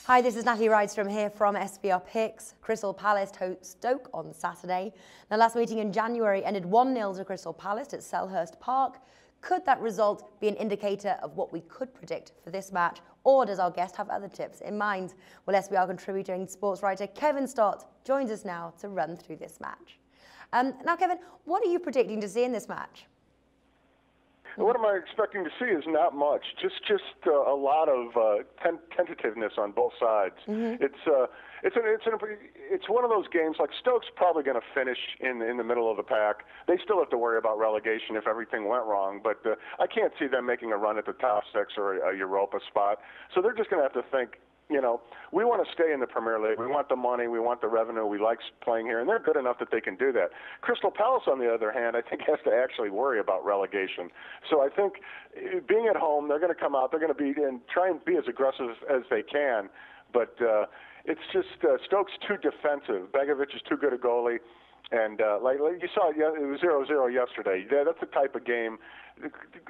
Hi, this is Natalie Rydstrom here from SBR Picks. Crystal Palace host Stoke on Saturday. Their last meeting in January ended 1-0 to Crystal Palace at Selhurst Park. Could that result be an indicator of what we could predict for this match? Or does our guest have other tips in mind? Well, SBR contributor and sports writer Kevin Stott joins us now to run through this match. Now, Kevin, what are you predicting to see in this match? What am I expecting to see is not much. Just a lot of tentativeness on both sides. Mm-hmm. It's one of those games like Stoke's probably going to finish in the middle of the pack. They still have to worry about relegation if everything went wrong, but I can't see them making a run at the top six or a Europa spot. So they're just going to have to think, you know, we want to stay in the Premier League. We want the money. We want the revenue. We like playing here, and they're good enough that they can do that. Crystal Palace, on the other hand, I think has to actually worry about relegation. So I think being at home, they're going to come out. They're going to be and try and be as aggressive as they can. But it's just Stoke's too defensive. Begovic is too good a goalie. And like you saw, it was 0-0 yesterday. That's the type of game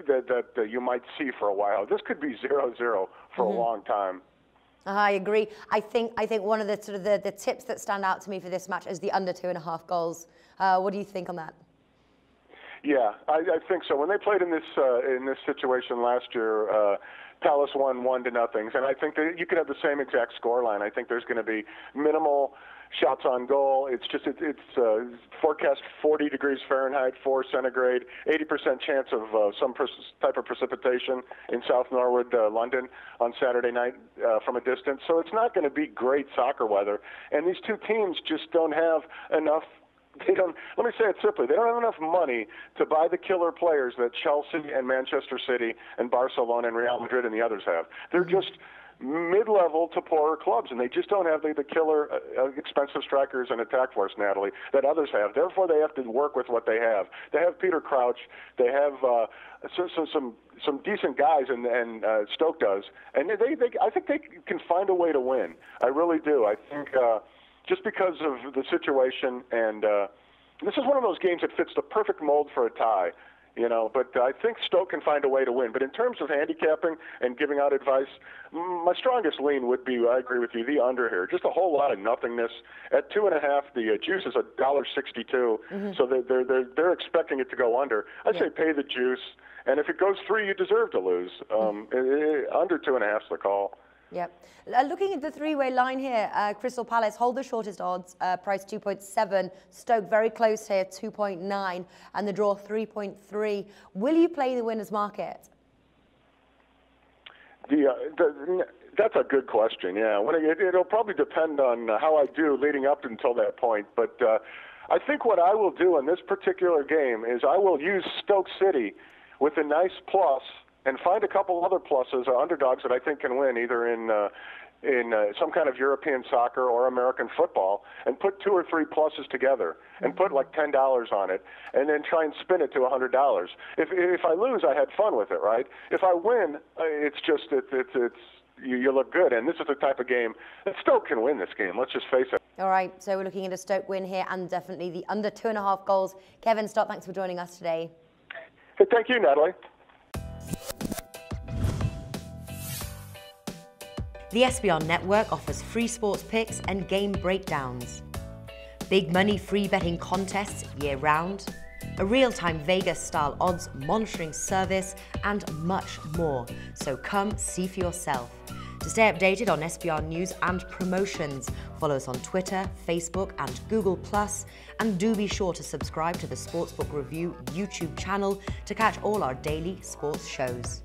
that you might see for a while. This could be 0-0 for a long time. I agree. I think one of the tips that stand out to me for this match is the under 2.5 goals. What do you think on that? Yeah, I think so. When they played in this situation last year, Palace won 1-0, and I think that you could have the same exact scoreline. I think there's going to be minimal shots on goal. It's forecast 40 degrees Fahrenheit, 4 centigrade, 80% chance of some type of precipitation in South Norwood, London, on Saturday night from a distance. So it's not going to be great soccer weather. And these two teams just don't have enough. Let me say it simply. They don't have enough money to buy the killer players that Chelsea and Manchester City and Barcelona and Real Madrid and the others have. They're just mid-level to poorer clubs, and they just don't have the killer expensive strikers and attack force, Natalie, that others have. Therefore, they have to work with what they have. They have Peter Crouch. They have some decent guys, and Stoke does. And I think they can find a way to win. I really do. I think just because of the situation, and this is one of those games that fits the perfect mold for a tie. You know, but I think Stoke can find a way to win. But in terms of handicapping and giving out advice, my strongest lean would be, I agree with you, the under here. Just a whole lot of nothingness. At 2.5, the juice is $1.62, so they're expecting it to go under. I'd say pay the juice, and if it goes 3, you deserve to lose. Under 2.5 is the call. Yep. Looking at the three-way line here, Crystal Palace hold the shortest odds, price 2.7. Stoke very close here, 2.9, and the draw 3.3. Will you play the winner's market? That's a good question. Yeah, it'll probably depend on how I do leading up until that point. But I think what I will do in this particular game is I will use Stoke City with a nice plus, and find a couple other pluses or underdogs that I think can win, either in some kind of European soccer or American football, and put 2 or 3 pluses together and put like $10 on it, and then try and spin it to $100. If I lose, I had fun with it, right? If I win, it's you look good, and this is the type of game that Stoke can win this game. Let's just face it. All right, so we're looking at a Stoke win here, and definitely the under 2.5 goals. Kevin Stott, thanks for joining us today. Hey, thank you, Natalie. The SBR network offers free sports picks and game breakdowns, big money free betting contests year-round, a real-time Vegas-style odds monitoring service, and much more. So come see for yourself. To stay updated on SBR news and promotions, follow us on Twitter, Facebook, and Google+, and do be sure to subscribe to the SportsBook Review YouTube channel to catch all our daily sports shows.